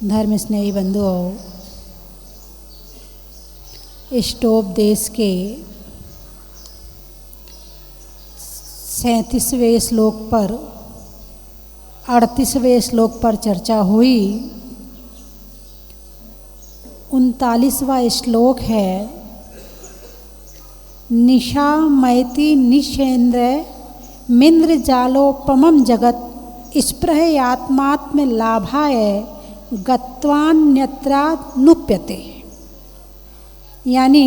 धर्म स्नेही बंधुओं, स्टोप देश के 37वें श्लोक पर 38वें श्लोक पर चर्चा हुई। 39वां श्लोक है, निशा मैति निशेन्द्र मिंद्र जालोपमं जगत स्पृहयात्मात्म लाभाय गत्वान्यत्रा नुप्यते। यानी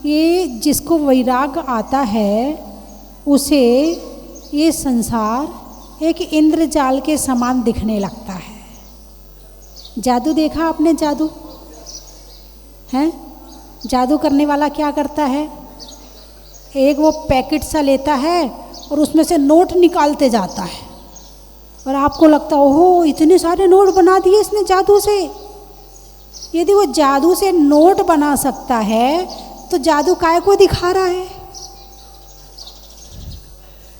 ये जिसको वैराग्य आता है उसे ये संसार एक इंद्रजाल के समान दिखने लगता है। जादू देखा आपने? जादू है, जादू करने वाला क्या करता है? एक वो पैकेट सा लेता है और उसमें से नोट निकालते जाता है और आपको लगता है ओहो इतने सारे नोट बना दिए इसने जादू से। यदि वो जादू से नोट बना सकता है तो जादू काय को दिखा रहा है?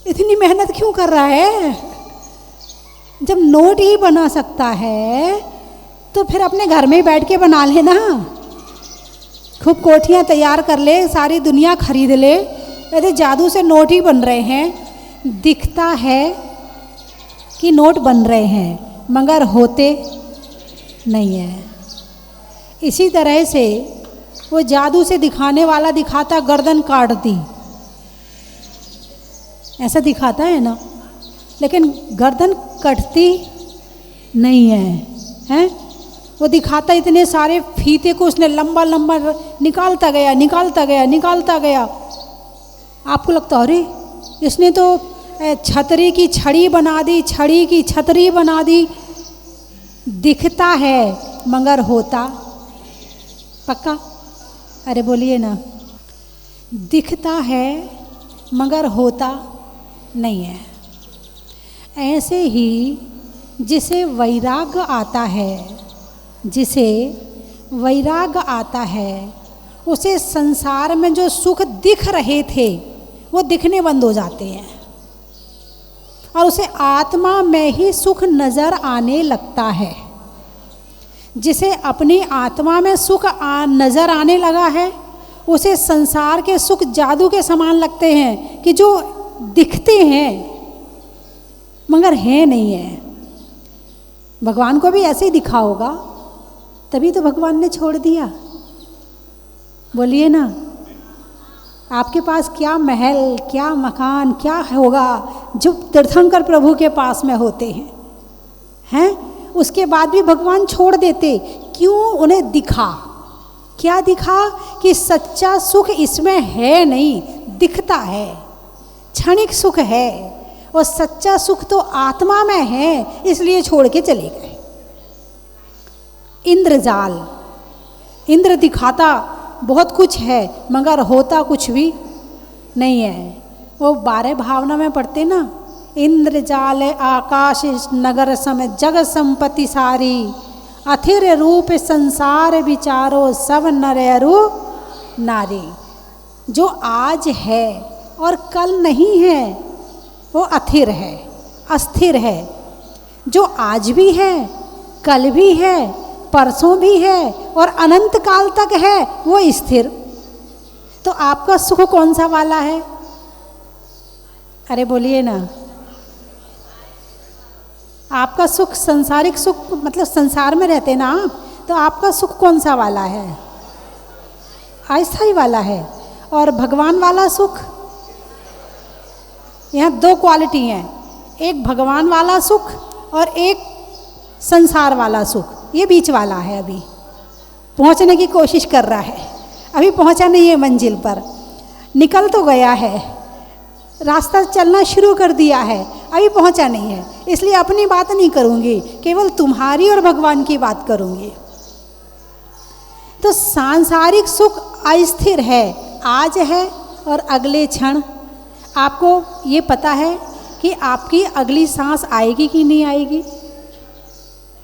इतनी मेहनत क्यों कर रहा है? जब नोट ही बना सकता है तो फिर अपने घर में ही बैठ के बना लेना, खूब कोठियाँ तैयार कर ले, सारी दुनिया खरीद ले। यदि जादू से नोट ही बन रहे हैं, दिखता है कि नोट बन रहे हैं मगर होते नहीं है। इसी तरह से वो जादू से दिखाने वाला दिखाता गर्दन काट दी, ऐसा दिखाता है ना, लेकिन गर्दन कटती नहीं है, हैं? वो दिखाता इतने सारे फीते को उसने लंबा लंबा निकालता गया निकालता गया निकालता गया। आपको लगता अरे इसने तो छतरी की छड़ी बना दी, छड़ी की छतरी बना दी। दिखता है मगर होता पक्का? अरे बोलिए ना, दिखता है मगर होता नहीं है। ऐसे ही जिसे वैराग्य आता है, जिसे वैराग्य आता है उसे संसार में जो सुख दिख रहे थे वो दिखने बंद हो जाते हैं और उसे आत्मा में ही सुख नज़र आने लगता है। जिसे अपनी आत्मा में सुख नज़र आने लगा है उसे संसार के सुख जादू के समान लगते हैं कि जो दिखते हैं मगर है नहीं है। भगवान को भी ऐसे ही दिखा होगा, तभी तो भगवान ने छोड़ दिया। बोलिए ना, आपके पास क्या महल, क्या मकान, क्या होगा जो तीर्थंकर प्रभु के पास में होते हैं, हैं? उसके बाद भी भगवान छोड़ देते। क्यों? उन्हें दिखा। क्या दिखा? कि सच्चा सुख इसमें है नहीं, दिखता है, क्षणिक सुख है और सच्चा सुख तो आत्मा में है, इसलिए छोड़ के चले गए। इंद्रजाल, इंद्र दिखाता बहुत कुछ है मगर होता कुछ भी नहीं है। वो 12 भावना में पढ़ते ना, इंद्रजाल आकाश नगर सम जग संपत्ति सारी, अथिर रूप संसार विचारो सब नर अरु नारी। जो आज है और कल नहीं है वो अथिर है, अस्थिर है। जो आज भी है, कल भी है, परसों भी है और अनंत काल तक है वो स्थिर। तो आपका सुख कौन सा वाला है? अरे बोलिए ना, आपका सुख संसारिक सुख, मतलब संसार में रहते ना आप, तो आपका सुख कौन सा वाला है? अस्थायी वाला है। और भगवान वाला सुख, यहाँ 2 क्वालिटी हैं, एक भगवान वाला सुख और एक संसार वाला सुख। ये बीच वाला है, अभी पहुँचने की कोशिश कर रहा है, अभी पहुँचा नहीं है मंजिल पर। निकल तो गया है, रास्ता चलना शुरू कर दिया है, अभी पहुँचा नहीं है। इसलिए अपनी बात नहीं करूँगी, केवल तुम्हारी और भगवान की बात करूँगी। तो सांसारिक सुख अस्थिर है, आज है और अगले क्षण। आपको ये पता है कि आपकी अगली सांस आएगी कि नहीं आएगी?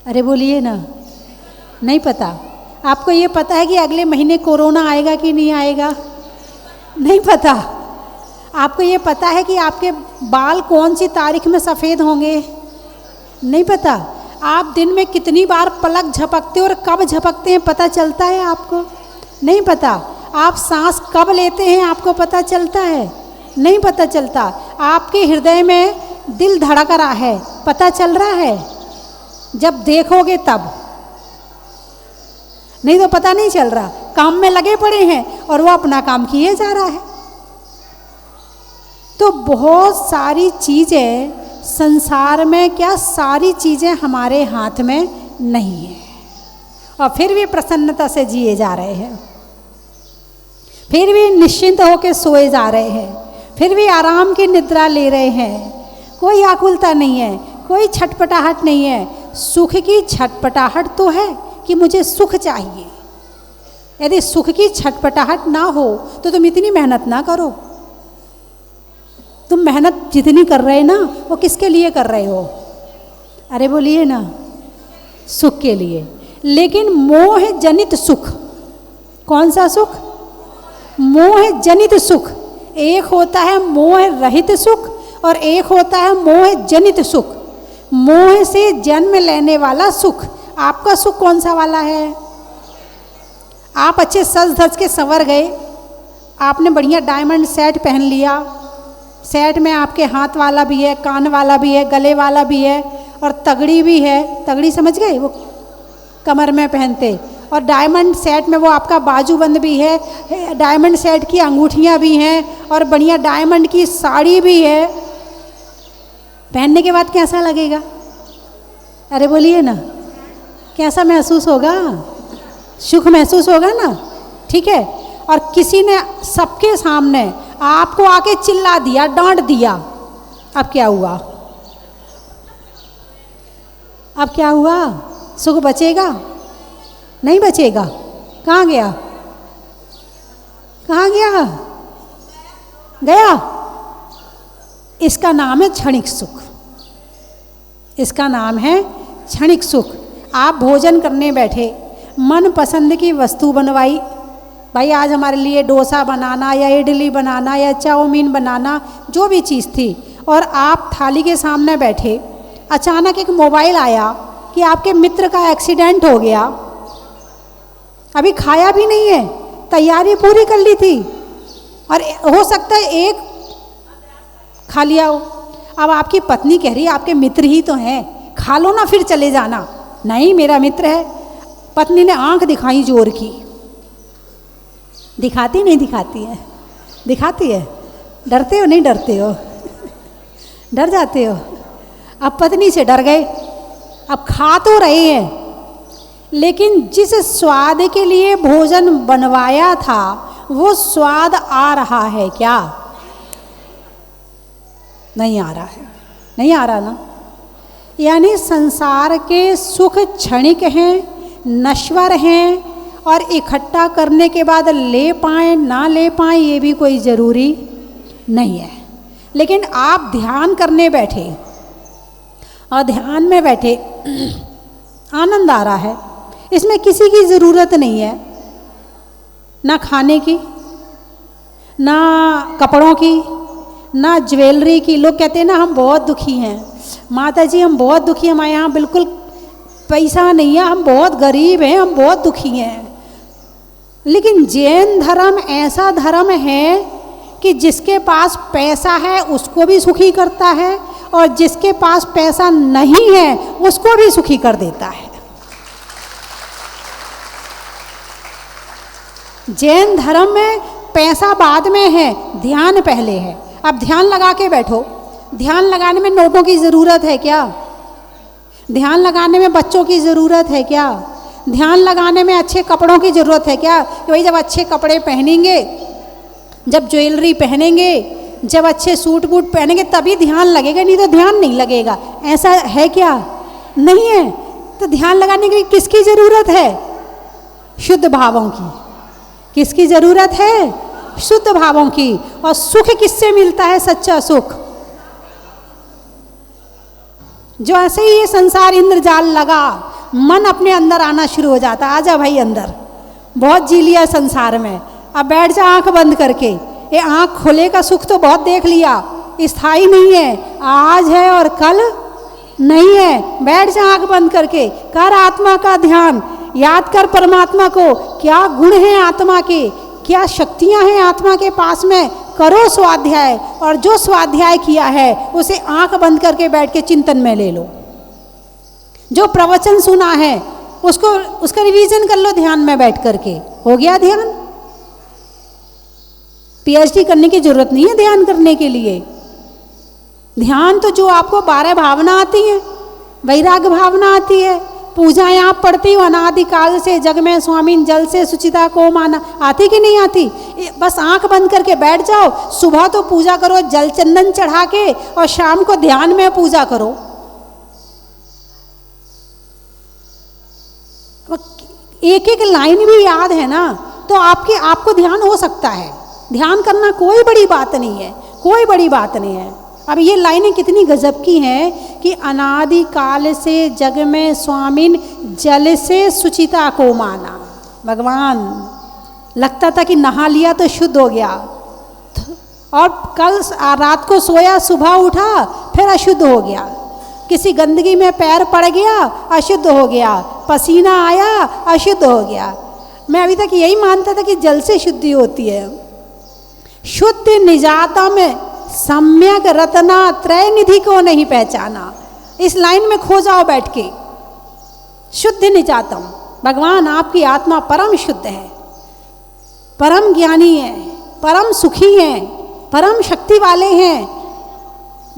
अरे बोलिए ना, नहीं पता। आपको ये पता है कि अगले महीने कोरोना आएगा कि नहीं आएगा? नहीं पता। आपको ये पता है कि आपके बाल कौन सी तारीख में सफ़ेद होंगे? नहीं पता। आप दिन में कितनी बार पलक झपकते हो और कब झपकते हैं पता चलता है आपको? नहीं पता। आप सांस कब लेते हैं आपको पता चलता है? नहीं पता चलता। आपके हृदय में दिल धड़क रहा है, पता चल रहा है? जब देखोगे तब, नहीं तो पता नहीं चल रहा। काम में लगे पड़े हैं और वो अपना काम किए जा रहा है। तो बहुत सारी चीज़ें संसार में, क्या सारी चीज़ें हमारे हाथ में नहीं है, और फिर भी प्रसन्नता से जिए जा रहे हैं, फिर भी निश्चिंत होकर सोए जा रहे हैं, फिर भी आराम की निद्रा ले रहे हैं। कोई आकुलता नहीं है, कोई छटपटाहट नहीं है। सुख की छटपटाहट तो है कि मुझे सुख चाहिए। यदि सुख की छटपटाहट ना हो तो तुम इतनी मेहनत ना करो। तुम मेहनत जितनी कर रहे ना, वो किसके लिए कर रहे हो? अरे बोलिए ना, सुख के लिए। लेकिन मोह जनित सुख, कौन सा सुख? मोह जनित सुख। एक होता है मोह रहित सुख और एक होता है मोह जनित सुख। मोह से जन्म लेने वाला सुख। आपका सुख कौन सा वाला है? आप अच्छे सज धज के संवर गए, आपने बढ़िया डायमंड सेट पहन लिया, सेट में आपके हाथ वाला भी है, कान वाला भी है, गले वाला भी है और तगड़ी भी है। तगड़ी समझ गए? वो कमर में पहनते। और डायमंड सेट में वो आपका बाजूबंद भी है, डायमंड सेट की अंगूठियाँ भी हैं और बढ़िया डायमंड की साड़ी भी है। पहनने के बाद कैसा लगेगा? अरे बोलिए ना, कैसा महसूस होगा? सुख महसूस होगा ना, ठीक है। और किसी ने सबके सामने आपको आके चिल्ला दिया, डांट दिया, अब क्या हुआ? अब क्या हुआ? सुख बचेगा? नहीं बचेगा। कहाँ गया? कहाँ गया? गया। इसका नाम है क्षणिक सुख। इसका नाम है क्षणिक सुख। आप भोजन करने बैठे, मन पसंद की वस्तु बनवाई, भाई आज हमारे लिए डोसा बनाना या इडली बनाना या चाउमीन बनाना, जो भी चीज़ थी, और आप थाली के सामने बैठे, अचानक एक मोबाइल आया कि आपके मित्र का एक्सीडेंट हो गया। अभी खाया भी नहीं है, तैयारी पूरी कर ली थी और हो सकता है एक खा लिया हो। अब आपकी पत्नी कह रही है आपके मित्र ही तो हैं, खा लो ना फिर चले जाना। नहीं, मेरा मित्र है। पत्नी ने आंख दिखाई जोर की। दिखाती नहीं दिखाती है? दिखाती है। डरते हो? नहीं डरते हो? डर जाते हो? अब पत्नी से डर गए। अब खा तो रहे हैं, लेकिन जिस स्वाद के लिए भोजन बनवाया था वो स्वाद आ रहा है क्या? नहीं आ रहा है। नहीं आ रहा ना। यानी संसार के सुख क्षणिक हैं, नश्वर हैं, और इकट्ठा करने के बाद ले पाएँ ना ले पाएँ ये भी कोई ज़रूरी नहीं है। लेकिन आप ध्यान करने बैठे और ध्यान में बैठे, आनंद आ रहा है, इसमें किसी की ज़रूरत नहीं है, ना खाने की, ना कपड़ों की, ना ज्वेलरी की। लोग कहते हैं ना हम बहुत दुखी हैं, माता जी हम बहुत दुखी हैं, हमारे यहाँ बिल्कुल पैसा नहीं है, हम बहुत गरीब हैं, हम बहुत दुखी हैं। लेकिन जैन धर्म ऐसा धर्म है कि जिसके पास पैसा है उसको भी सुखी करता है और जिसके पास पैसा नहीं है उसको भी सुखी कर देता है। जैन धर्म में पैसा बाद में है, ध्यान पहले है। अब ध्यान लगा के बैठो। ध्यान लगाने में नोटों की ज़रूरत है क्या? ध्यान लगाने में बच्चों की ज़रूरत है क्या? ध्यान लगाने में अच्छे कपड़ों की ज़रूरत है क्या? कि भाई जब अच्छे कपड़े पहनेंगे, जब ज्वेलरी पहनेंगे, जब अच्छे सूट बूट पहनेंगे तभी ध्यान लगेगा, नहीं तो ध्यान नहीं लगेगा। ऐसा है क्या? नहीं है। तो ध्यान लगाने के लिए किसकी ज़रूरत है? शुद्ध भावों की। किसकी ज़रूरत है? शुद्ध भावों की। और सुख किससे मिलता है? सच्चा सुख। जो ऐसे ही ये संसार इंद्रजाल लगा, मन अपने अंदर आना शुरू हो जाता। आजा भाई अंदर, बहुत जी लिया संसार में, अब बैठ जा आंख बंद करके। ये आंख खुले का सुख तो बहुत देख लिया, स्थायी नहीं है, आज है और कल नहीं है। बैठ जा आंख बंद करके, कर आत्मा का ध्यान, याद कर परमात्मा को, क्या गुण हैं आत्मा के, क्या शक्तियां हैं आत्मा के पास में। करो स्वाध्याय, और जो स्वाध्याय किया है उसे आंख बंद करके बैठ के चिंतन में ले लो। जो प्रवचन सुना है उसको, उसका रिवीजन कर लो ध्यान में बैठ करके। हो गया ध्यान। पीएचडी करने की जरूरत नहीं है ध्यान करने के लिए। ध्यान तो जो आपको 12 भावना आती है, वैराग्य भावना आती है, पूजाएं आप पढ़ती हो अनादिकाल से, जग में स्वामी जल से सुचिता को माना, आती कि नहीं आती। बस आंख बंद करके बैठ जाओ। सुबह तो पूजा करो जल चंदन चढ़ा के, और शाम को ध्यान में पूजा करो। एक एक लाइन भी याद है ना, तो आपको ध्यान हो सकता है। ध्यान करना कोई बड़ी बात नहीं है, कोई बड़ी बात नहीं है। अब ये लाइनें कितनी गजब की हैं कि अनादि काल से जग में स्वामिन जल से सुचिता को माना। भगवान लगता था कि नहा लिया तो शुद्ध हो गया, और कल रात को सोया, सुबह उठा फिर अशुद्ध हो गया। किसी गंदगी में पैर पड़ गया, अशुद्ध हो गया। पसीना आया, अशुद्ध हो गया। मैं अभी तक यही मानता था कि जल से शुद्धि होती है। शुद्ध निजाता में सम्यक रत्ना त्रय निधि को नहीं पहचाना। इस लाइन में खो जाओ बैठ के। शुद्ध निजातम, भगवान आपकी आत्मा परम शुद्ध है, परम ज्ञानी है, परम सुखी हैं, परम शक्ति वाले हैं।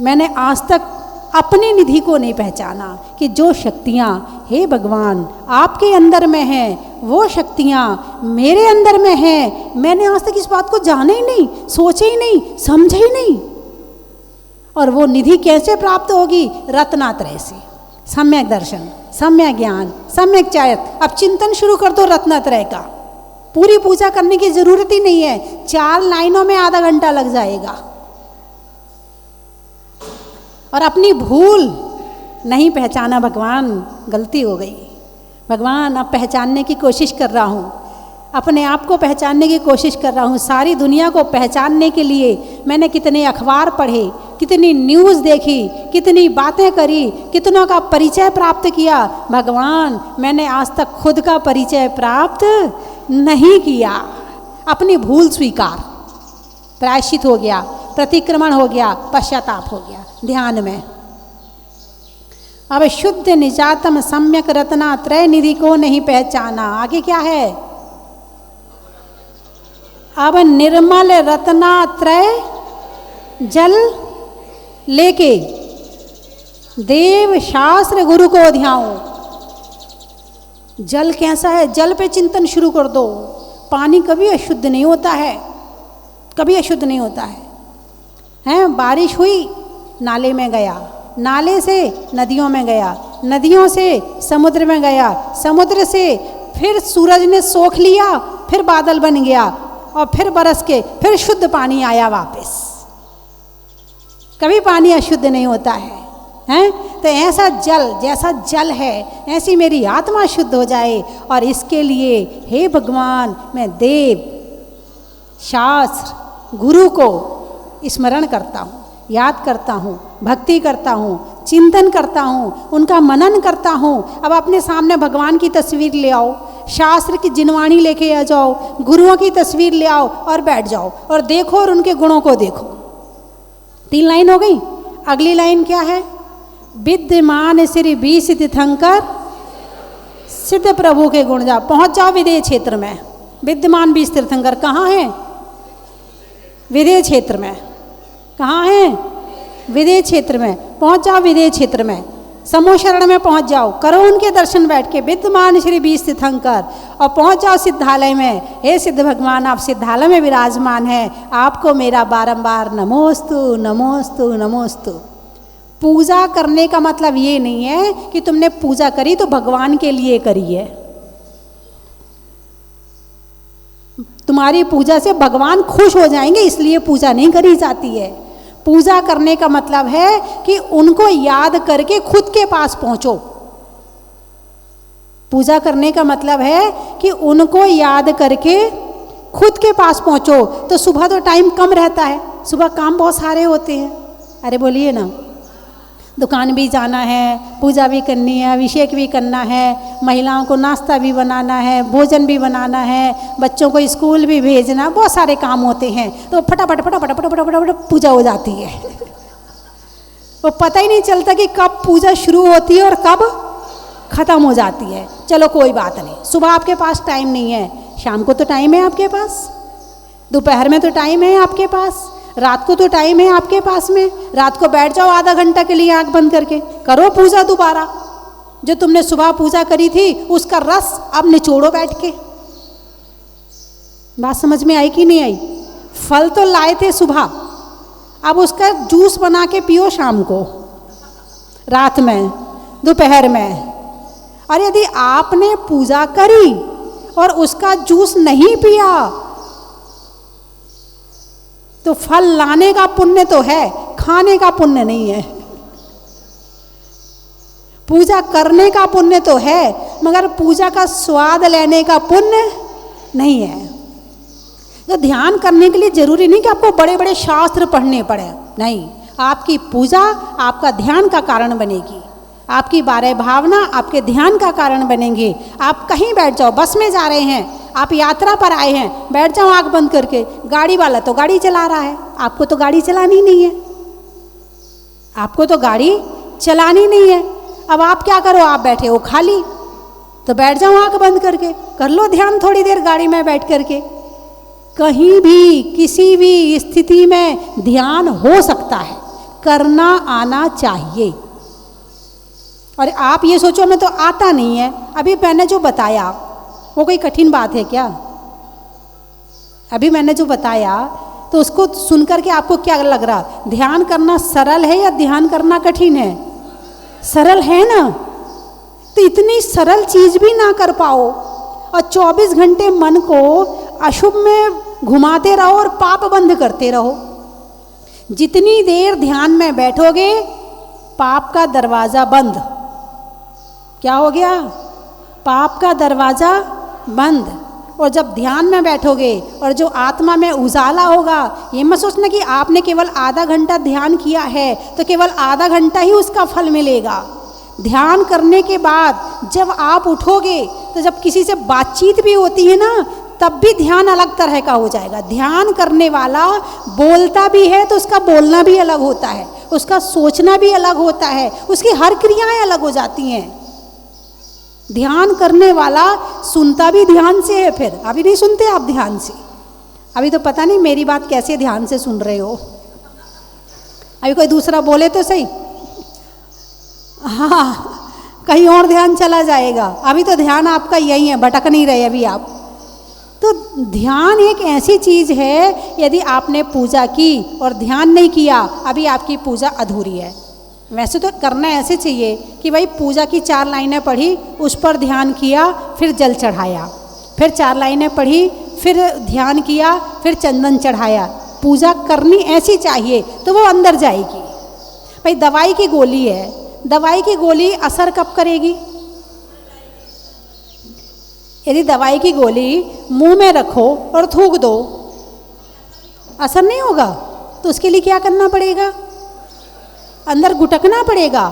मैंने आज तक अपनी निधि को नहीं पहचाना कि जो शक्तियाँ हे भगवान आपके अंदर में हैं, वो शक्तियाँ मेरे अंदर में हैं। मैंने आज तक इस बात को जाना ही नहीं, सोचा ही नहीं, समझा ही नहीं। और वो निधि कैसे प्राप्त होगी? रत्नात्रय से। सम्यक दर्शन, सम्यक ज्ञान, सम्यक चायत। अब चिंतन शुरू कर दो रत्नात्रय का। पूरी पूजा करने की जरूरत ही नहीं है, 4 लाइनों में आधा घंटा लग जाएगा। और अपनी भूल नहीं पहचाना, भगवान गलती हो गई, भगवान अब पहचानने की कोशिश कर रहा हूँ, अपने आप को पहचानने की कोशिश कर रहा हूँ। सारी दुनिया को पहचानने के लिए मैंने कितने अखबार पढ़े, कितनी न्यूज़ देखी, कितनी बातें करी, कितनों का परिचय प्राप्त किया। भगवान मैंने आज तक खुद का परिचय प्राप्त नहीं किया। अपनी भूल स्वीकार, प्रायश्चित हो गया, प्रतिक्रमण हो गया, पश्चाताप हो गया ध्यान में। अब शुद्ध निजातम सम्यक रत्ना त्रय निधि को नहीं पहचाना। आगे क्या है? अब निर्मल रत्ना त्रय जल लेके देव शास्त्र गुरु को ध्याओ। जल कैसा है? जल पे चिंतन शुरू कर दो। पानी कभी अशुद्ध नहीं होता है, कभी अशुद्ध नहीं होता है। हैं, बारिश हुई नाले में गया, नाले से नदियों में गया, नदियों से समुद्र में गया, समुद्र से फिर सूरज ने सोख लिया, फिर बादल बन गया, और फिर बरस के फिर शुद्ध पानी आया वापस। कभी पानी अशुद्ध नहीं होता है। हैं, तो ऐसा जल, जैसा जल है ऐसी मेरी आत्मा शुद्ध हो जाए। और इसके लिए हे भगवान मैं देव शास्त्र गुरु को स्मरण करता हूँ, याद करता हूँ, भक्ति करता हूँ, चिंतन करता हूँ, उनका मनन करता हूँ। अब अपने सामने भगवान की तस्वीर ले आओ, शास्त्र की जिनवाणी लेके आ जाओ, गुरुओं की तस्वीर ले आओ और बैठ जाओ और देखो और उनके गुणों को देखो। 3 लाइन हो गई। अगली लाइन क्या है? विद्यमान श्री 20 तीर्थंकर सिद्ध प्रभु के गुण जा। पहुँच जाओ विदेह क्षेत्र में। विद्यमान 20 तीर्थंकर कहाँ हैं? विदेह क्षेत्र में। कहाँ हैं? विदेह क्षेत्र में। पहुँच जाओ विदेह क्षेत्र में, समूह शरण में पहुँच जाओ, करो उनके दर्शन बैठ के। विद्यमान श्री 20 तीर्थंकर, और पहुँच जाओ सिद्धालय में। हे सिद्ध भगवान आप सिद्धालय में विराजमान हैं, आपको मेरा बारंबार नमोस्तु नमोस्तु नमोस्तु। पूजा करने का मतलब ये नहीं है कि तुमने पूजा करी तो भगवान के लिए करी है। तुम्हारी पूजा से भगवान खुश हो जाएंगे इसलिए पूजा नहीं करी जाती है। पूजा करने का मतलब है कि उनको याद करके खुद के पास पहुंचो। पूजा करने का मतलब है कि उनको याद करके खुद के पास पहुंचो। तो सुबह तो टाइम कम रहता है, सुबह काम बहुत सारे होते हैं। अरे बोलिए ना, दुकान भी जाना है, पूजा भी करनी है, अभिषेक भी करना है, महिलाओं को नाश्ता भी बनाना है, भोजन भी बनाना है, बच्चों को स्कूल भी भेजना, बहुत सारे काम होते हैं। तो फटाफट फटाफट फटाफट फटाफट पूजा हो जाती है। वो पता ही नहीं चलता कि कब पूजा शुरू होती है और कब ख़त्म हो जाती है। चलो कोई बात नहीं, सुबह आपके पास टाइम नहीं है, शाम को तो टाइम है आपके पास, दोपहर में तो टाइम है आपके पास, रात को तो टाइम है आपके पास में। रात को बैठ जाओ आधा घंटा के लिए आंख बंद करके, करो पूजा दोबारा। जो तुमने सुबह पूजा करी थी उसका रस अब निचोड़ो बैठ के। बात समझ में आई कि नहीं आई? फल तो लाए थे सुबह, अब उसका जूस बना के पियो शाम को, रात में, दोपहर में। और यदि आपने पूजा करी और उसका जूस नहीं पिया तो फल लाने का पुण्य तो है, खाने का पुण्य नहीं है। पूजा करने का पुण्य तो है, मगर पूजा का स्वाद लेने का पुण्य नहीं है। तो ध्यान करने के लिए जरूरी नहीं कि आपको बड़े बड़े शास्त्र पढ़ने पड़े, नहीं। आपकी पूजा आपका ध्यान का कारण बनेगी, आपकी 12 भावना आपके ध्यान का कारण बनेंगे। आप कहीं बैठ जाओ, बस में जा रहे हैं, आप यात्रा पर आए हैं, बैठ जाओ आंख बंद करके। गाड़ी वाला तो गाड़ी चला रहा है, आपको तो गाड़ी चलानी नहीं है, आपको तो गाड़ी चलानी नहीं है। अब आप क्या करो, आप बैठे हो खाली, तो बैठ जाओ आंख बंद करके, कर लो ध्यान थोड़ी देर गाड़ी में बैठ करके। कहीं भी किसी भी स्थिति में ध्यान हो सकता है, करना आना चाहिए। और आप ये सोचो हमें तो आता नहीं है, अभी मैंने जो बताया वो कोई कठिन बात है क्या? अभी मैंने जो बताया तो उसको सुनकर के आपको क्या लग रहा? ध्यान करना सरल है या ध्यान करना कठिन है? सरल है ना। तो इतनी सरल चीज भी ना कर पाओ और 24 घंटे मन को अशुभ में घुमाते रहो और पाप बंद करते रहो। जितनी देर ध्यान में बैठोगे पाप का दरवाजा बंद। क्या हो गया? पाप का दरवाजा बंद। और जब ध्यान में बैठोगे और जो आत्मा में उजाला होगा, ये मत सोचना कि आपने केवल आधा घंटा ध्यान किया है तो केवल आधा घंटा ही उसका फल मिलेगा। ध्यान करने के बाद जब आप उठोगे तो जब किसी से बातचीत भी होती है ना, तब भी ध्यान अलग तरह का हो जाएगा। ध्यान करने वाला बोलता भी है तो उसका बोलना भी अलग होता है, उसका सोचना भी अलग होता है, उसकी हर क्रियाएं अलग हो जाती हैं। ध्यान करने वाला सुनता भी ध्यान से है। फिर अभी नहीं सुनते आप ध्यान से, अभी तो पता नहीं मेरी बात कैसे ध्यान से सुन रहे हो। अभी कोई दूसरा बोले तो सही, हाँ कहीं और ध्यान चला जाएगा। अभी तो ध्यान आपका यही है, भटक नहीं रहे अभी आप। तो ध्यान एक ऐसी चीज है, यदि आपने पूजा की और ध्यान नहीं किया, अभी आपकी पूजा अधूरी है। वैसे तो करना ऐसे चाहिए कि भाई पूजा की 4 लाइनें पढ़ी, उस पर ध्यान किया, फिर जल चढ़ाया, फिर 4 लाइनें पढ़ी, फिर ध्यान किया, फिर चंदन चढ़ाया। पूजा करनी ऐसी चाहिए तो वो अंदर जाएगी। भाई दवाई की गोली है, दवाई की गोली असर कब करेगी? यदि दवाई की गोली मुंह में रखो और थूक दो, असर नहीं होगा। तो उसके लिए क्या करना पड़ेगा? अंदर घुटकना पड़ेगा।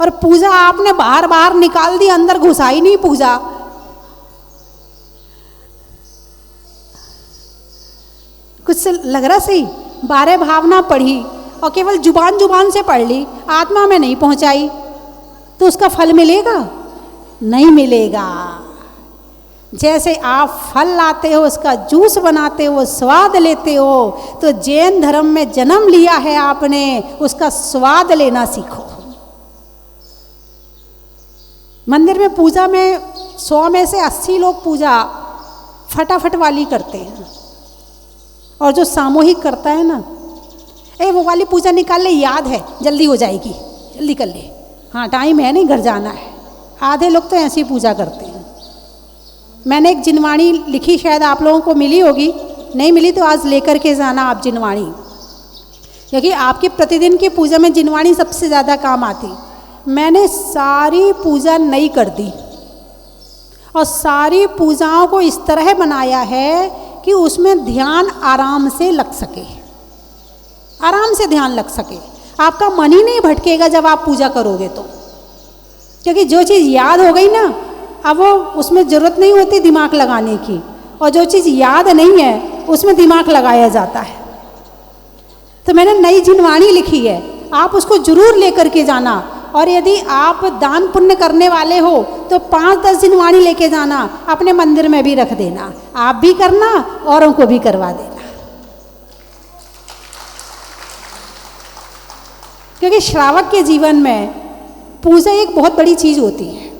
और पूजा आपने बाहर बाहर निकाल दी, अंदर घुसाई नहीं पूजा। कुछ लग रहा सही? 12 भावना पढ़ी और केवल जुबान जुबान से पढ़ ली, आत्मा में नहीं पहुंचाई, तो उसका फल मिलेगा? नहीं मिलेगा। जैसे आप फल लाते हो, उसका जूस बनाते हो, स्वाद लेते हो, तो जैन धर्म में जन्म लिया है आपने, उसका स्वाद लेना सीखो। मंदिर में पूजा में 100 में से 80 लोग पूजा फटाफट वाली करते हैं, और जो सामूहिक करता है ना, वो वाली पूजा निकाल ले, याद है जल्दी हो जाएगी, जल्दी कर ले, हाँ टाइम है नहीं घर जाना है। आधे लोग तो ऐसी पूजा करते हैं। मैंने एक जिनवाणी लिखी, शायद आप लोगों को मिली होगी, नहीं मिली तो आज लेकर के जाना आप जिनवाणी, क्योंकि आपकी प्रतिदिन की पूजा में जिनवाणी सबसे ज़्यादा काम आती। मैंने सारी पूजा नई कर दी और सारी पूजाओं को इस तरह बनाया है कि उसमें ध्यान आराम से लग सके, आराम से ध्यान लग सके। आपका मन ही नहीं भटकेगा जब आप पूजा करोगे तो, क्योंकि जो चीज़ याद हो गई ना, अब वो उसमें ज़रूरत नहीं होती दिमाग लगाने की, और जो चीज़ याद नहीं है उसमें दिमाग लगाया जाता है। तो मैंने नई जिनवाणी लिखी है, आप उसको जरूर लेकर के जाना। और यदि आप दान पुण्य करने वाले हो तो 5-10 जिनवाणी लेके जाना, अपने मंदिर में भी रख देना, आप भी करना औरों को भी करवा देना। क्योंकि श्रावक के जीवन में पूजा एक बहुत बड़ी चीज़ होती है।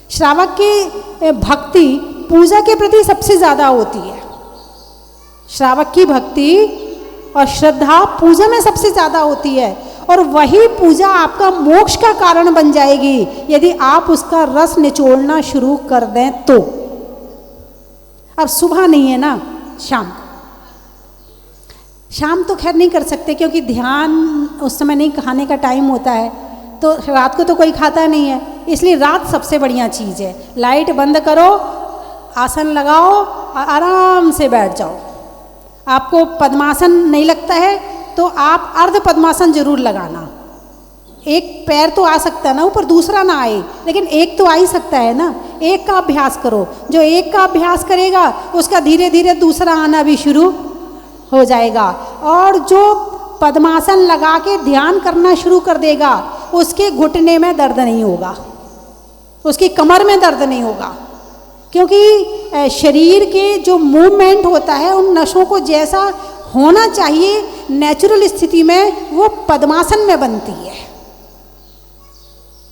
श्रावक की भक्ति पूजा के प्रति सबसे ज़्यादा होती है। श्रावक की भक्ति और श्रद्धा पूजा में सबसे ज़्यादा होती है, और वही पूजा आपका मोक्ष का कारण बन जाएगी यदि आप उसका रस निचोड़ना शुरू कर दें तो। अब सुबह नहीं है ना, शाम को। शाम तो खैर नहीं कर सकते क्योंकि ध्यान उस समय नहीं, खाने का टाइम होता है, तो रात को तो कोई खाता नहीं है, इसलिए रात सबसे बढ़िया चीज़ है। लाइट बंद करो, आसन लगाओ और आराम से बैठ जाओ। आपको पद्मासन नहीं लगता है तो आप अर्ध पद्मासन जरूर लगाना। एक पैर तो आ सकता है ना ऊपर, दूसरा ना आए, लेकिन एक तो आ ही सकता है ना। एक का अभ्यास करो, जो एक का अभ्यास करेगा उसका धीरे धीरे दूसरा आना भी शुरू हो जाएगा। और जो पद्मासन लगा के ध्यान करना शुरू कर देगा उसके घुटने में दर्द नहीं होगा, उसकी कमर में दर्द नहीं होगा, क्योंकि शरीर के जो मूवमेंट होता है उन नसों को जैसा होना चाहिए नेचुरल स्थिति में वो पद्मासन में बनती है।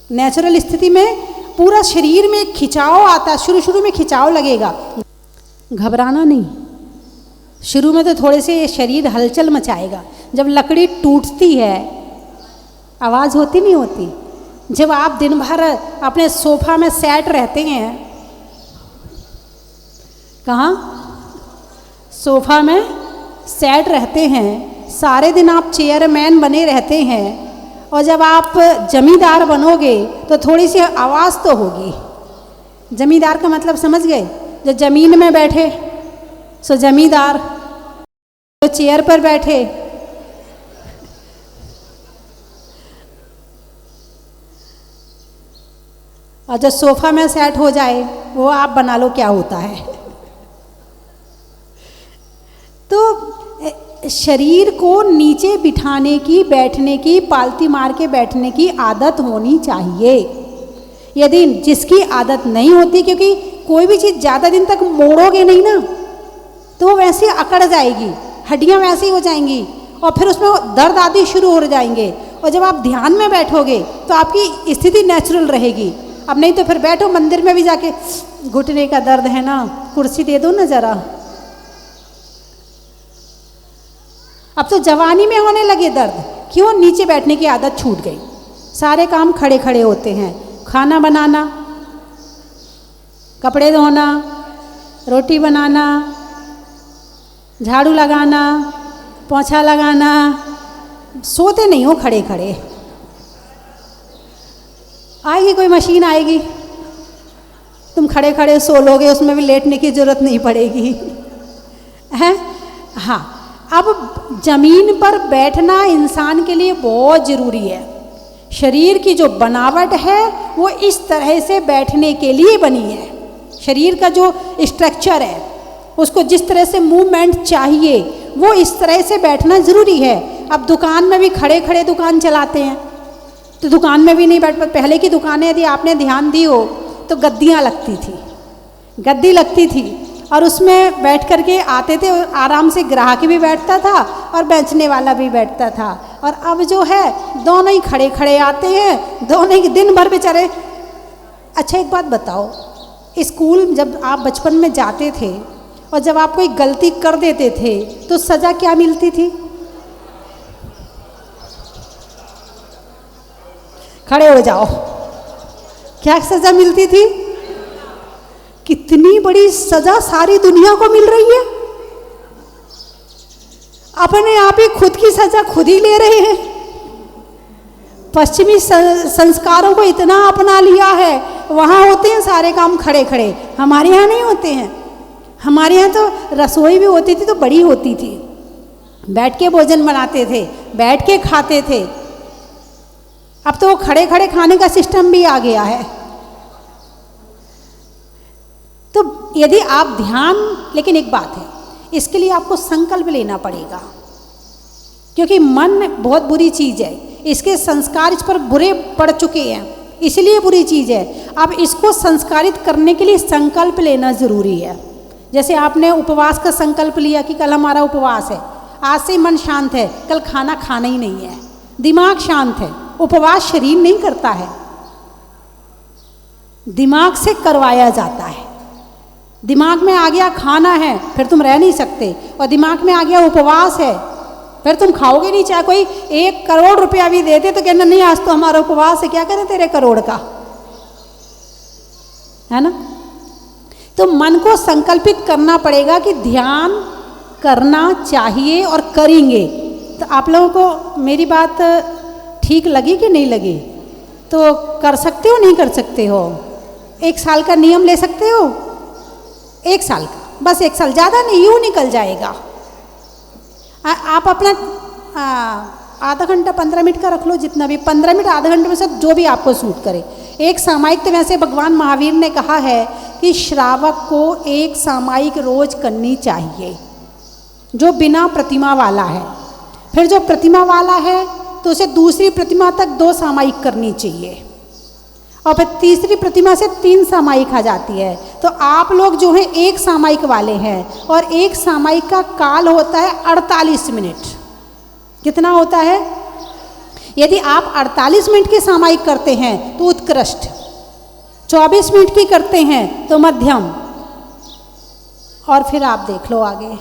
नेचुरल स्थिति में पूरा शरीर में खिंचाव आता है, शुरू शुरू में खिंचाव लगेगा, घबराना नहीं। शुरू में तो थोड़े से शरीर हलचल मचाएगा। जब लकड़ी टूटती है आवाज़ होती नहीं होती। जब आप दिन भर अपने सोफा में सेट रहते हैं, कहाँ सोफा में सेट रहते हैं, सारे दिन आप चेयरमैन बने रहते हैं, और जब आप जमींदार बनोगे तो थोड़ी सी आवाज़ तो होगी। जमींदार का मतलब समझ गए? जो ज़मीन में बैठे सो जमींदार, जो चेयर पर बैठे और जो सोफा में सेट हो जाए वो आप बना लो क्या होता है। तो शरीर को नीचे बिठाने की, बैठने की, पालती मार के बैठने की आदत होनी चाहिए। यदि जिसकी आदत नहीं होती, क्योंकि कोई भी चीज़ ज़्यादा दिन तक मोड़ोगे नहीं ना तो वैसे अकड़ जाएगी, हड्डियाँ वैसे ही हो जाएंगी और फिर उसमें दर्द आदि शुरू हो जाएंगे। और जब आप ध्यान में बैठोगे तो आपकी स्थिति नेचुरल रहेगी। अब नहीं तो फिर बैठो मंदिर में भी जाके, घुटने का दर्द है ना, कुर्सी दे दो ना ज़रा। अब तो जवानी में होने लगे दर्द, क्यों? नीचे बैठने की आदत छूट गई, सारे काम खड़े खड़े होते हैं। खाना बनाना, कपड़े धोना, रोटी बनाना, झाड़ू लगाना, पोंछा लगाना, सोते नहीं हो खड़े खड़े। आएगी कोई मशीन आएगी, तुम खड़े खड़े सो लोगे, उसमें भी लेटने की जरूरत नहीं पड़ेगी, है? हाँ, अब जमीन पर बैठना इंसान के लिए बहुत ज़रूरी है। शरीर की जो बनावट है वो इस तरह से बैठने के लिए बनी है। शरीर का जो स्ट्रक्चर है उसको जिस तरह से मूवमेंट चाहिए वो इस तरह से बैठना ज़रूरी है। अब दुकान में भी खड़े खड़े दुकान चलाते हैं तो दुकान में भी नहीं बैठ पाते। पहले की दुकानें यदि आपने ध्यान दी हो तो गद्दियाँ लगती थी, गद्दी लगती थी और उसमें बैठ कर के आते थे, और आराम से ग्राहक भी बैठता था और बेचने वाला भी बैठता था। और अब जो है दोनों ही खड़े खड़े आते हैं, दोनों ही दिन भर बेचारे। अच्छा एक बात बताओ, स्कूल जब आप बचपन में जाते थे और जब आप कोई गलती कर देते थे तो सज़ा क्या मिलती थी? खड़े हो जाओ, क्या सज़ा मिलती थी? कितनी बड़ी सज़ा सारी दुनिया को मिल रही है। अपने आप ही खुद की सज़ा खुद ही ले रहे हैं। पश्चिमी संस्कारों को इतना अपना लिया है, वहाँ होते हैं सारे काम खड़े खड़े, हमारे यहाँ नहीं होते हैं। हमारे यहाँ तो रसोई भी होती थी तो बड़ी होती थी, बैठ के भोजन बनाते थे, बैठ के खाते थे। अब तो वो खड़े खड़े खाने का सिस्टम भी आ गया है। तो यदि आप ध्यान, लेकिन एक बात है, इसके लिए आपको संकल्प लेना पड़ेगा, क्योंकि मन बहुत बुरी चीज़ है, इसके संस्कार इस पर बुरे पड़ चुके हैं, इसलिए बुरी चीज़ है। अब इसको संस्कारित करने के लिए संकल्प लेना ज़रूरी है। जैसे आपने उपवास का संकल्प लिया कि कल हमारा उपवास है, आज से मन शांत है, कल खाना खाना ही नहीं है, दिमाग शांत है। उपवास शरीर नहीं करता है, दिमाग से करवाया जाता है। दिमाग में आ गया खाना है, फिर तुम रह नहीं सकते, और दिमाग में आ गया उपवास है, फिर तुम खाओगे नहीं। चाहे कोई 1 करोड़ रुपया भी देते तो कहना नहीं आज तो हमारा उपवास है, क्या करें तेरे करोड़ का, है ना। तो मन को संकल्पित करना पड़ेगा कि ध्यान करना चाहिए और करेंगे। तो आप लोगों को मेरी बात ठीक लगी कि नहीं लगी? तो कर सकते हो नहीं कर सकते हो? 1 साल का नियम ले सकते हो? 1 साल का, बस 1 साल, ज़्यादा नहीं, यूँ निकल जाएगा। आप अपना आधा घंटा 15 मिनट का रख लो, जितना भी, 15 मिनट आधा घंटे में से जो भी आपको सूट करे। एक सामायिक, तो वैसे भगवान महावीर ने कहा है कि श्रावक को 1 सामायिक रोज करनी चाहिए, जो बिना प्रतिमा वाला है। फिर जो प्रतिमा वाला है तो उसे दूसरी प्रतिमा तक 2 सामायिक करनी चाहिए, और फिर तीसरी प्रतिमा से 3 सामायिक आ जाती है। तो आप लोग जो हैं 1 सामायिक वाले हैं, और 1 सामायिक का काल होता है 48 मिनट। कितना होता है? यदि आप 48 मिनट की सामायिक करते हैं तो उत्कृष्ट, 24 मिनट की करते हैं तो मध्यम, और फिर आप देख लो आगे।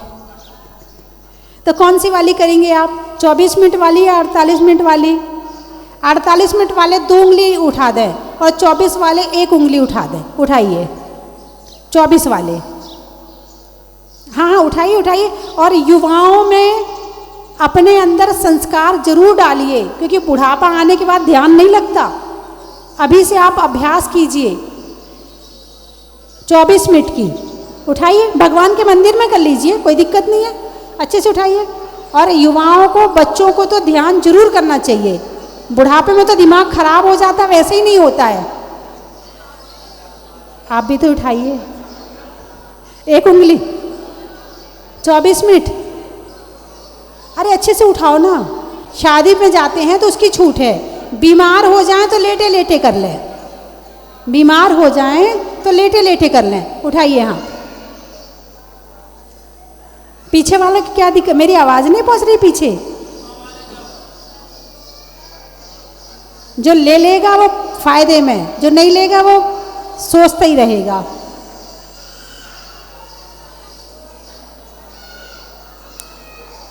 तो कौन सी वाली करेंगे आप, 24 मिनट वाली या 48 मिनट वाली? 48 मिनट वाले 2 उंगली उठा दें, और 24 वाले 1 उंगली उठा दें। उठाइए 24 वाले, हाँ हाँ उठाइए उठाइए। और युवाओं में अपने अंदर संस्कार जरूर डालिए, क्योंकि बुढ़ापा आने के बाद ध्यान नहीं लगता। अभी से आप अभ्यास कीजिए 24 मिनट की। उठाइए, भगवान के मंदिर में कर लीजिए, कोई दिक्कत नहीं है, अच्छे से उठाइए। और युवाओं को, बच्चों को तो ध्यान जरूर करना चाहिए। बुढ़ापे में तो दिमाग खराब हो जाता, वैसे ही नहीं होता है। आप भी तो उठाइए 1 उंगली, 24 मिनट। अरे अच्छे से उठाओ ना। शादी में जाते हैं तो उसकी छूट है, बीमार हो जाएं तो लेटे लेटे कर लें, बीमार हो जाएं तो लेटे लेटे कर लें। उठाइए हाँ। पीछे वालों की क्या दिक्कत? मेरी आवाज नहीं पहुंच रही पीछे? जो ले लेगा वो फायदे में, जो नहीं लेगा वो सोचता ही रहेगा।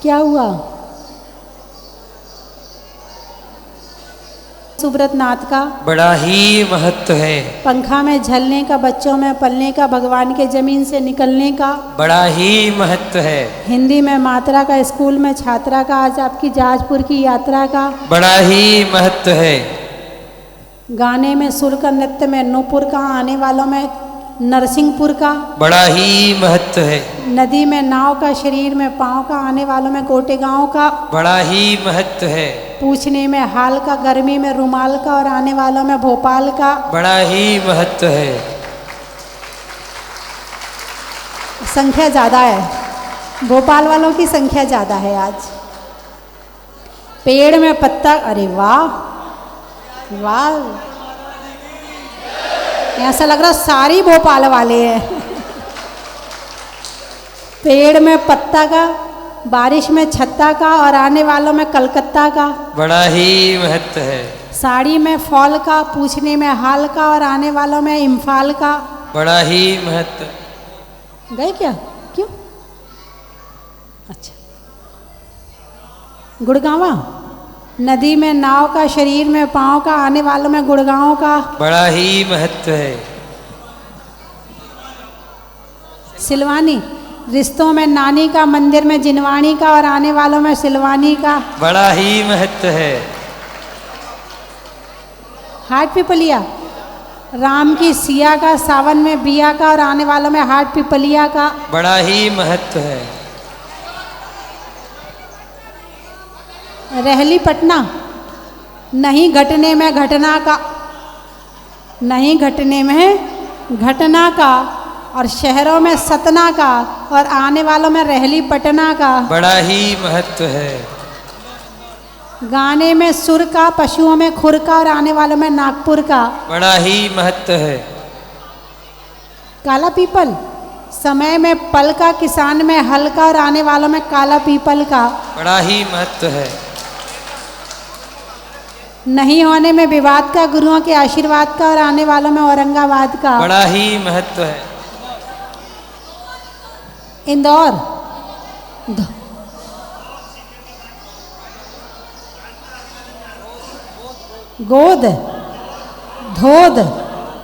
क्या हुआ? सुब्रत नाथ का बड़ा ही महत्व है। पंखा में झलने का, बच्चों में पलने का, भगवान के जमीन से निकलने का बड़ा ही महत्व है। हिंदी में मात्रा का, स्कूल में छात्रा का, आज आपकी जाजपुर की यात्रा का बड़ा ही महत्व है। गाने में सुर का, नृत्य में नूपुर का, आने वालों में नरसिंहपुर का बड़ा ही महत्व है। नदी में नाव का, शरीर में पाँव का, आने वालों में कोटेगांव का बड़ा ही महत्व है। पूछने में हाल का, गर्मी में रुमाल का, और आने वालों में भोपाल का बड़ा ही महत्व है। संख्या ज़्यादा है, भोपाल वालों की संख्या ज़्यादा है आज। पेड़ में पत्ता, अरे वाह वाह, ऐसा लग रहा सारी भोपाल वाले हैं। पेड़ में पत्ता का, बारिश में छत्ता का, और आने वालों में कलकत्ता का बड़ा ही महत्व है। साड़ी में फॉल का, पूछने में हाल का, और आने वालों में इम्फाल का बड़ा ही महत्व। गए क्या? क्यों? अच्छा, गुड़गांवा, नदी में नाव का, शरीर में पाँव का, आने वालों में गुड़गांव का बड़ा ही महत्व है। सिलवानी, रिश्तों में नानी का, मंदिर में जिनवानी का, और आने वालों में सिलवानी का बड़ा ही महत्व है। हाट पिपलिया, राम की सिया का, सावन में बिया का, और आने वालों में हाट पिपलिया का बड़ा ही महत्व है। रहली पटना, नहीं घटने में घटना का, नहीं घटने में घटना का, और शहरों में सतना का, और आने वालों में रहली पटना का। बड़ा ही महत्व है। गाने में सुर का, पशुओं में खुर का, और आने वालों में नागपुर का। बड़ा ही महत्व है। काला पीपल, समय में पल का, किसान में हल का, और आने वालों में काला पीपल का। बड़ा ही महत्व है। नहीं होने में विवाद का, गुरुओं के आशीर्वाद का, और आने वालों में औरंगाबाद का। बड़ा ही महत्व है। इंदौर, गोद, धोध,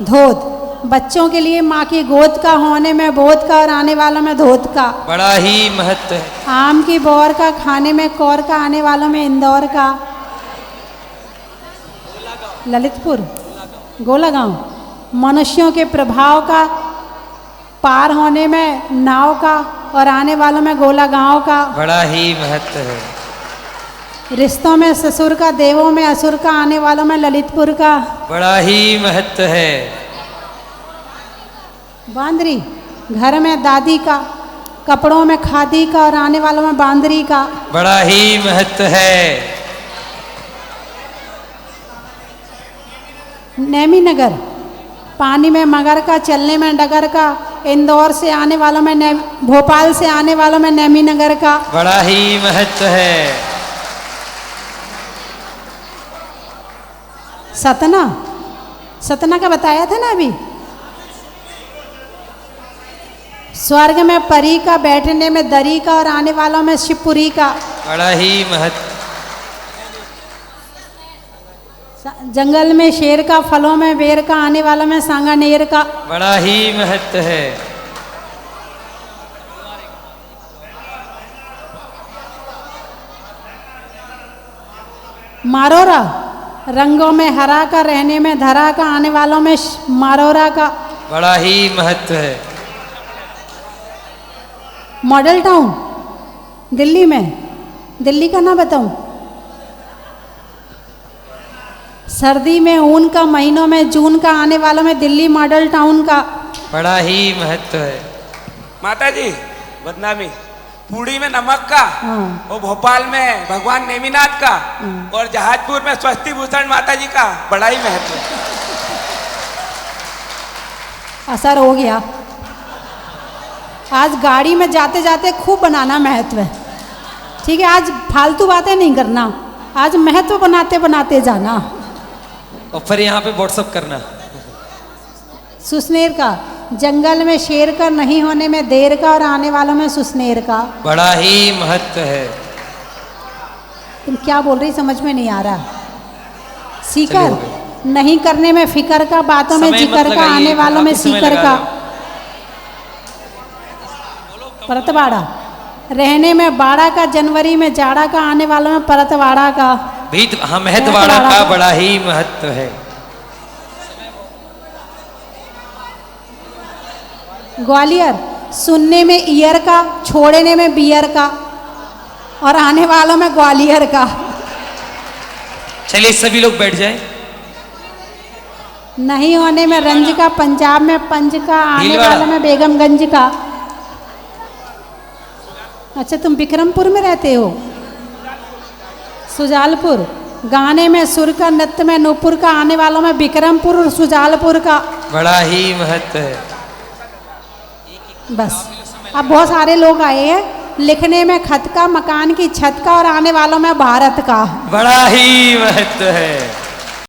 धोध, बच्चों के लिए माँ की गोद का, होने में बोध का, और आने वालों में धोध का। बड़ा ही महत्व है। आम की बौर का, खाने में कौर का, आने वालों में इंदौर का। ललितपुर, गोलागांव, मनुष्यों के प्रभाव का, पार होने में नाव का, और आने वालों में गोलागांव का। बड़ा ही महत्व है। रिश्तों में ससुर का, देवों में असुर का, आने वालों में ललितपुर का। बड़ा ही महत्व है। बांदरी, घर में दादी का, कपड़ों में खादी का, और आने वालों में बांदरी का। बड़ा ही महत्व है। नैमी नगर, पानी में मगर का, चलने में डगर का, इंदौर से आने वालों में भोपाल से आने वालों में नैमी नगर का। बड़ा ही महत्व है। सतना, सतना का बताया था ना अभी। स्वर्ग में परी का, बैठने में दरी का, और आने वालों में शिवपुरी का। बड़ा ही महत्व। जंगल में शेर का, फलों में बेर का, आने वालों में सांगानेर का। बड़ा ही महत्व है। मारोरा, रंगों में हरा का, रहने में धरा का, आने वालों में मारोरा का। बड़ा ही महत्व है। मॉडल टाउन, दिल्ली में, दिल्ली का ना बताऊं, सर्दी में ऊन का, महीनों में जून का, आने वालों में दिल्ली मॉडल टाउन का। बड़ा ही महत्व है। माता जी बदनामी, पूड़ी में नमक का, हाँ। और भोपाल में भगवान नेमिनाथ का, और जहाजपुर में स्वस्ति भूषण माता जी का। बड़ा ही महत्व है। असर हो गया। आज गाड़ी में जाते जाते खूब बनाना महत्व है, ठीक है। आज फालतू बातें नहीं करना, आज महत्व बनाते बनाते जाना। और फिर यहाँ पे व्हाट्सअप करना। सुसनेर का, जंगल में शेर का, नहीं होने में देर का, और आने वालों में सुसनेर का। बड़ा ही महत्व है। तुम क्या बोल रही समझ में नहीं आ रहा। सीकर, नहीं करने में फिकर का, बातों में जिक्र का, आने वालों में सीकर का। परतवाड़ा, रहने में बाड़ा का, जनवरी में जाड़ा का, आने वालों में परतवाड़ा का। भीत, हाँ, महतवाड़ा का बड़ा ही महत्व है। ग्वालियर, सुनने में ईयर का, छोड़ने में बियर का, और आने वालों में ग्वालियर का। चलिए सभी लोग बैठ जाएं। नहीं होने में रंज का, पंजाब में पंज का, आने भीलवाड़ा। वालों में बेगमगंज का। अच्छा, तुम विक्रमपुर में रहते हो। सुजालपुर, गाने में सुर का, नृत्य में नूपुर का, आने वालों में विक्रमपुर और सुजालपुर का। बड़ा ही महत्व है। बस, अब बहुत सारे लोग आए हैं। लिखने में खत का, मकान की छत का, और आने वालों में भारत का। बड़ा ही महत्व है।